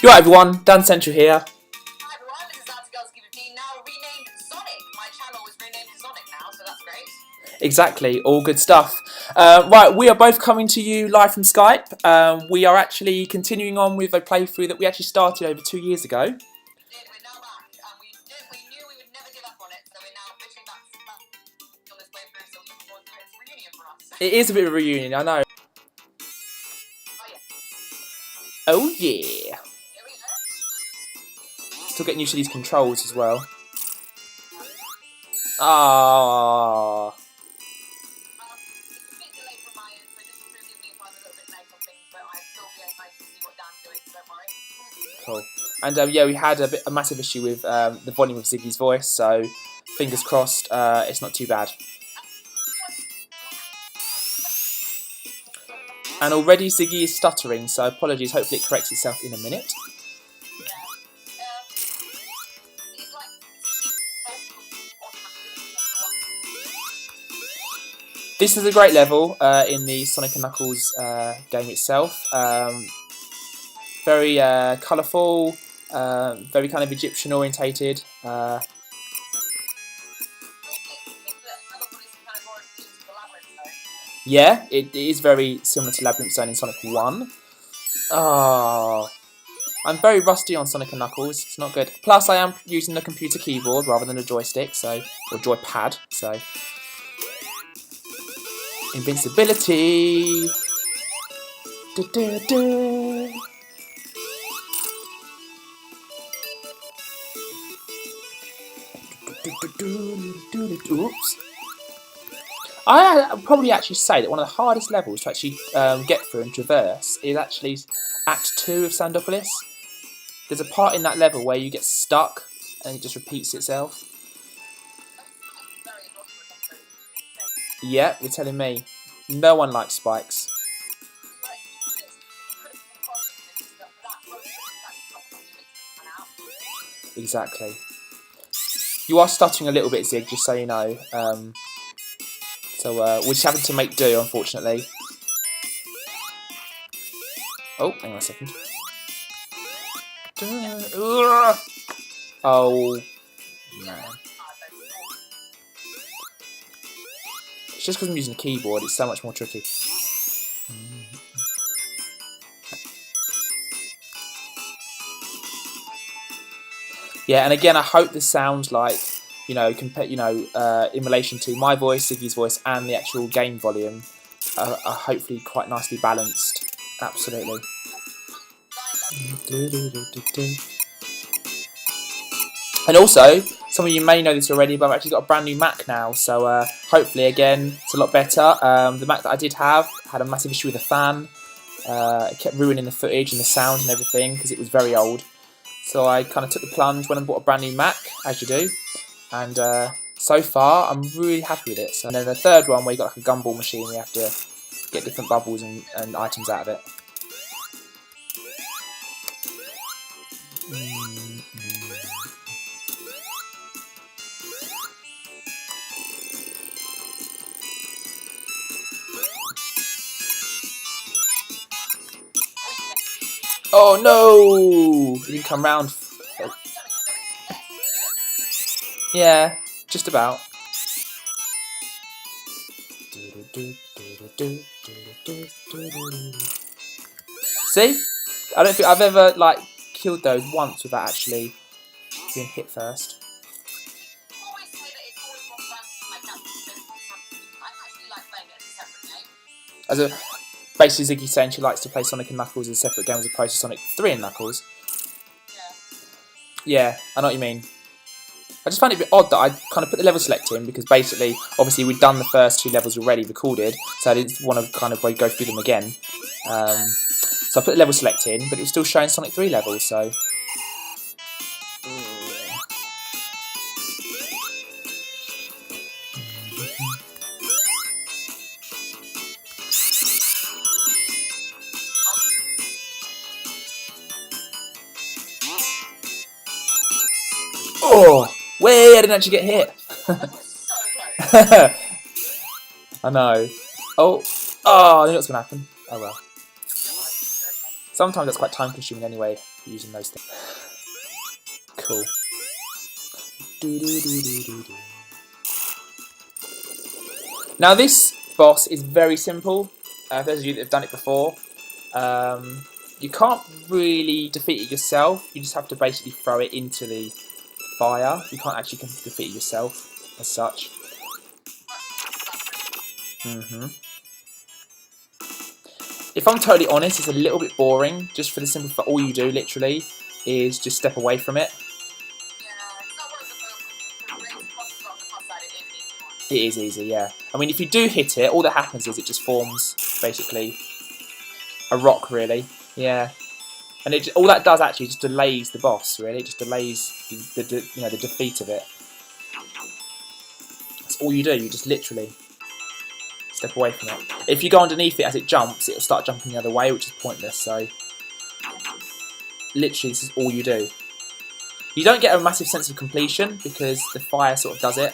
You're right, everyone, Dancentral here. Hi everyone, this is Dancentral, now renamed Zonic. My channel is renamed to Zonic now, so that's great. Exactly, all good stuff. Right, we are both coming to you live from Skype. We are actually continuing on with a playthrough that we actually started over 2 years ago. We're now back, and we knew we would never give up on it, so we're now officially back on this playthrough, so we can do its reunion for us. It is a bit of a reunion, I know. Oh yeah. Here we go. Still getting used to these controls as well. Ah. It's a bit delayed from my end, so just forgive me if I'm a little bit late on things, but I still be able to see what Dan's doing, so don't worry. Cool. And yeah, we had a massive issue with the volume of Ziggy's voice, so fingers crossed it's not too bad. And already Ziggy is stuttering, so apologies, hopefully it corrects itself in a minute. This is a great level in the Sonic & Knuckles game itself. Very colourful, very kind of Egyptian orientated. Yeah, it is very similar to Labyrinth Zone in Sonic 1. Oh, I'm very rusty on Sonic & Knuckles, it's not good. Plus I am using the computer keyboard rather than a joystick, so, or joypad, so... Invincibility! Da, da, da. Oops. I'd probably actually say that one of the hardest levels to actually get through and traverse is actually Act 2 of Sandopolis. There's a part in that level where you get stuck and it just repeats itself. Yeah, you're telling me. No one likes spikes. Exactly. You are stuttering a little bit, Zig, just so you know. So we're just having to make do, unfortunately. Oh, hang on a second. Oh, man. It's just because I'm using a keyboard, it's so much more tricky. Yeah, and again, I hope this sounds like, you know, in relation to my voice, Ziggy's voice, and the actual game volume, are hopefully quite nicely balanced. Absolutely. And also, some of you may know this already, but I've actually got a brand new Mac now, so hopefully, again, it's a lot better. The Mac that I did have had a massive issue with the fan. It kept ruining the footage and the sound and everything because it was very old. So I kind of took the plunge, went and bought a brand new Mac, as you do. And so far, I'm really happy with it. So, and then the third one, where you got like a gumball machine, you have to get different bubbles and items out of it. Oh no! He didn't come round. Yeah, just about. See? I don't think I've ever like killed those once without actually being hit first. As a basically Ziggy saying she likes to play Sonic & Knuckles as a separate game as opposed to Sonic 3 and Knuckles. Yeah, I know what you mean. I just find it a bit odd that I kind of put the level select in because basically, obviously we'd done the first 2 levels already recorded, so I didn't want to kind of go through them again. So I put the level select in, but it was still showing Sonic 3 levels, so... Oh! Way! I didn't actually get hit! I know. Oh! Oh, I knew what was going to happen. Oh well. Sometimes that's quite time consuming anyway, using those things. Cool. Now this boss is very simple. For those of you that have done it before, you can't really defeat it yourself. You just have to basically throw it into the fire. You can't actually defeat it yourself as such. If I'm totally honest, it's a little bit boring, just for the simple fact all you do, literally, is just step away from it. It is easy, yeah. I mean, if you do hit it, all that happens is it just forms, basically, a rock, really. Yeah. And all that does actually just delays the boss, really. It just delays the defeat of it. That's all you do. You just literally step away from it. If you go underneath it as it jumps, it'll start jumping the other way, which is pointless. So, literally, this is all you do. You don't get a massive sense of completion because the fire sort of does it.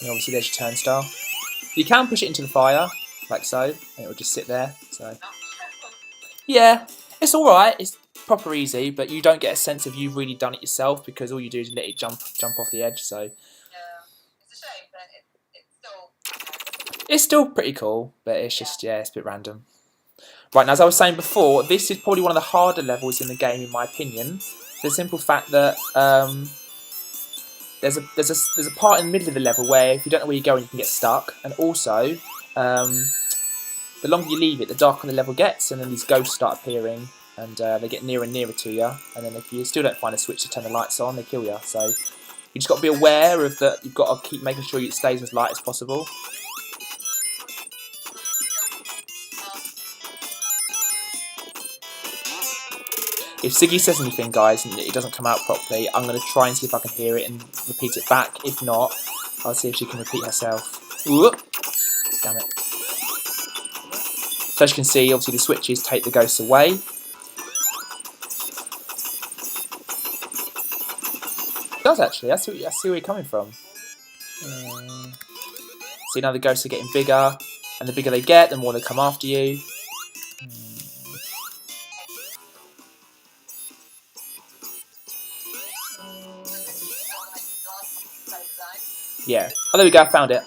And obviously there's your turnstile. You can push it into the fire, like so, and it will just sit there. So, yeah, it's alright, it's proper easy, but you don't get a sense of you've really done it yourself because all you do is let it jump off the edge, so. Yeah, it's a shame, but it's still pretty cool, but it's just, yeah, it's a bit random. Right, now as I was saying before, this is probably one of the harder levels in the game, in my opinion. For the simple fact that there's a part in the middle of the level where if you don't know where you're going, you can get stuck, and also the longer you leave it, the darker the level gets, and then these ghosts start appearing, and they get nearer and nearer to you. And then if you still don't find a switch to turn the lights on, they kill you. So you just got to be aware of that. You've got to keep making sure it stays as light as possible. If Siggy says anything, guys, and it doesn't come out properly, I'm going to try and see if I can hear it and repeat it back. If not, I'll see if she can repeat herself. Ooh. Damn it. So as you can see, obviously the switches take the ghosts away. It does actually, I see where you're coming from. See, now the ghosts are getting bigger, and the bigger they get, the more they come after you. Yeah. Oh, there we go. I found it.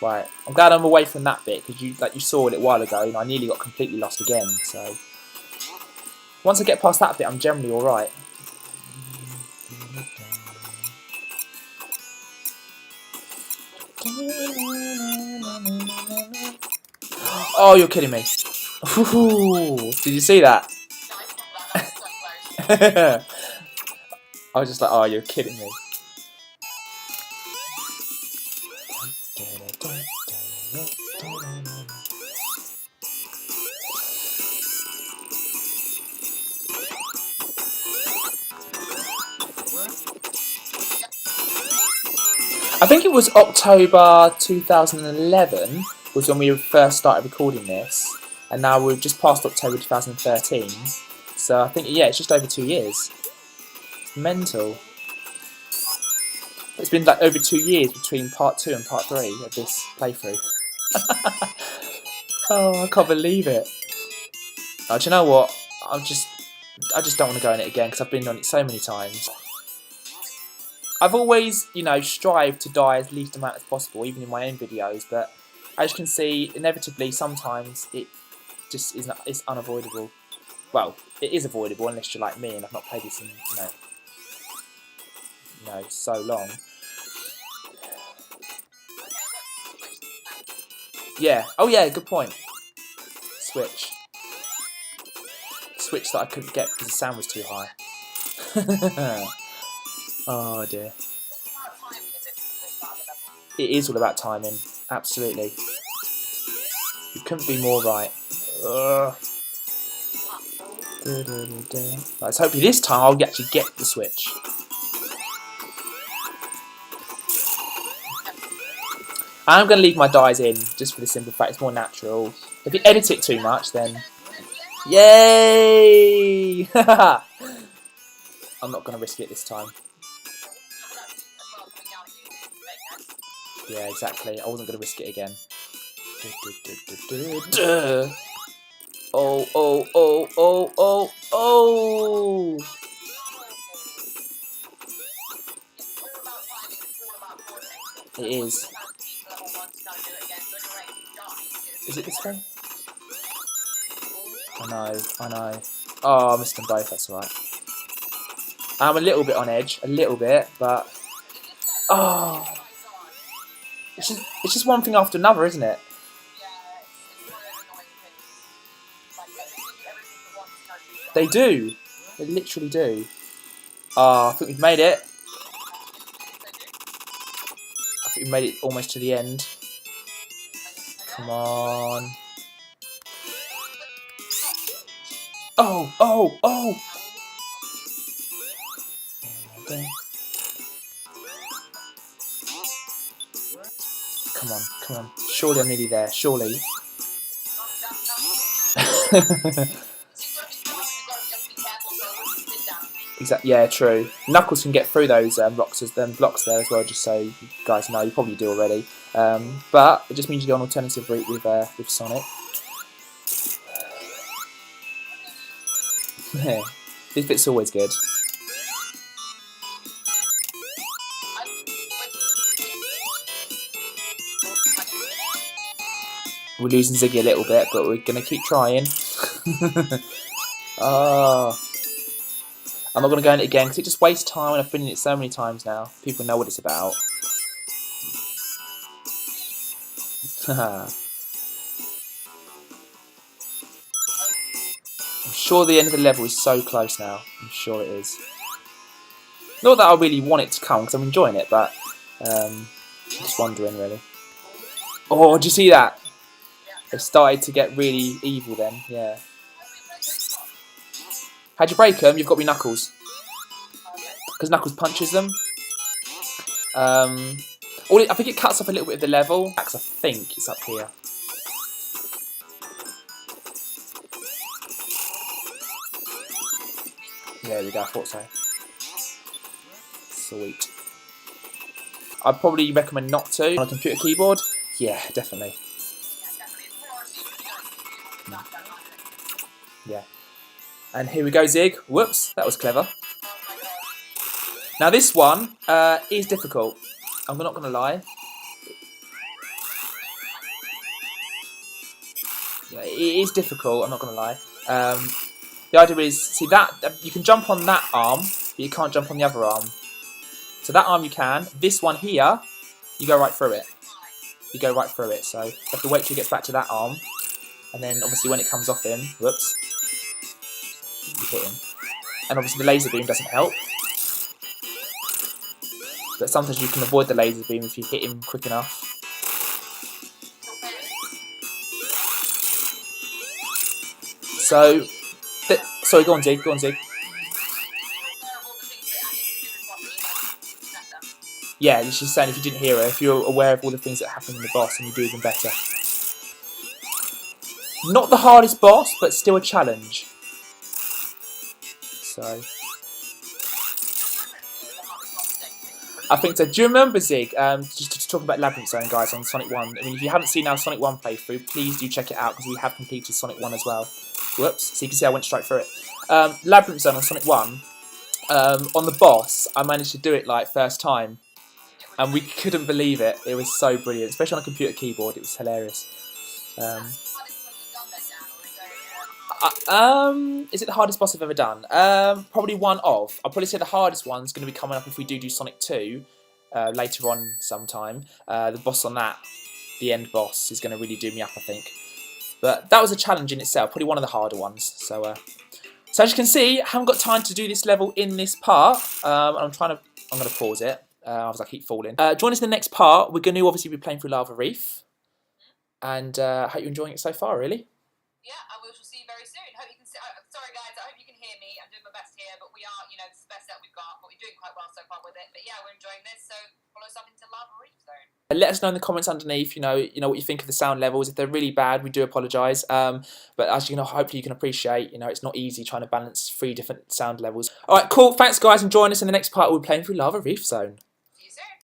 Right. I'm glad I'm away from that bit because you saw it a while ago. I nearly got completely lost again. So once I get past that bit, I'm generally all right. Oh, you're kidding me! Ooh, did you see that? I was just like, oh, you're kidding me. I think it was October 2011 was when we first started recording this, and now we've just passed October 2013. So I think, yeah, it's just over 2 years. Mental. It's been like over 2 years between part 2 and part 3 of this playthrough. Oh, I can't believe it. Oh, do you know what? I just don't want to go in it again because I've been on it so many times. I've always, strived to die as least amount as possible, even in my own videos, but as you can see, inevitably, sometimes it just is not, it's unavoidable. Well, it is avoidable unless you're like me and I've not played this in, so long. Yeah. Oh yeah, good point. Switch that I couldn't get because the sound was too high. Oh dear. It is all about timing, absolutely. You couldn't be more right. Right, so hopefully this time I'll actually get the switch. I'm going to leave my dies in, just for the simple fact it's more natural. If you edit it too much, then... Yay! I'm not going to risk it this time. Yeah, exactly. I wasn't going to risk it again. Duh. Oh, oh, oh, oh, oh, oh! It is. Is it this way? I know, I know. Oh, I missed them both, that's alright. I'm a little bit on edge, a little bit, but... Oh! It's just one thing after another, isn't it? They do. They literally do. Oh, I think we've made it. I think we've made it almost to the end. Come on. Oh, oh, oh! Okay. Come on, come on. Surely I'm nearly there, surely. Exactly. Yeah, true. Knuckles can get through those blocks there as well. Just so you guys know, you probably do already. But it just means you go on alternative route with Sonic. This bit's always good. We're losing Ziggy a little bit, but we're gonna keep trying. Oh. I'm not going to go in it again because it just wastes time and I've been in it so many times now. People know what it's about. I'm sure the end of the level is so close now. I'm sure it is. Not that I really want it to come because I'm enjoying it, but I'm just wondering really. Oh, did you see that? It started to get really evil then, yeah. How'd you break them? You've got to be Knuckles. Because Knuckles punches them. I think it cuts off a little bit of the level. I think it's up here. There we go, I thought so. Sweet. I'd probably recommend not to. On a computer keyboard? Yeah, definitely. Yeah. And here we go, Zig. Whoops, that was clever. Now this one is difficult. I'm not going to lie. Yeah, it is difficult, I'm not going to lie. The idea is, see that, you can jump on that arm, but you can't jump on the other arm. So that arm you can. This one here, you go right through it. You go right through it. So you have to wait till he gets back to that arm. And then obviously when it comes off him, whoops, you hit him. And obviously the laser beam doesn't help. But sometimes you can avoid the laser beam if you hit him quick enough. So, sorry, go on Zig, go on Zig. Yeah, she's saying if you didn't hear her, if you're aware of all the things that happen in the boss, and you do even better. Not the hardest boss, but still a challenge. So, I think so. Do you remember, Zig, just to talk about Labyrinth Zone, guys, on Sonic 1. I mean, if you haven't seen our Sonic 1 playthrough, please do check it out, because we have completed Sonic 1 as well. Whoops, so you can see I went straight through it. Labyrinth Zone on Sonic 1, on the boss, I managed to do it, like, first time. And we couldn't believe it. It was so brilliant, especially on a computer keyboard. It was hilarious. Is it the hardest boss I've ever done? Probably one of. I'll probably say the hardest one's going to be coming up if we do Sonic 2 later on sometime. The boss on that, the end boss, is going to really do me up, I think. But that was a challenge in itself, probably one of the harder ones. So as you can see, I haven't got time to do this level in this part. I'm going to pause it. As I keep falling. Join us in the next part. We're going to obviously be playing through Lava Reef. And I hope you're enjoying it so far, really. Yeah, and we shall see you very soon. Hope you can see. Sorry, guys. I hope you can hear me. I'm doing my best here, but we are, this is the best set we've got. But we're doing quite well so far with it. But yeah, we're enjoying this. So follow us up into Lava Reef Zone. Let us know in the comments underneath. You know what you think of the sound levels. If they're really bad, we do apologise. But as you know, hopefully you can appreciate. It's not easy trying to balance 3 different sound levels. All right, cool. Thanks, guys, and join us in the next part. We're playing through Lava Reef Zone.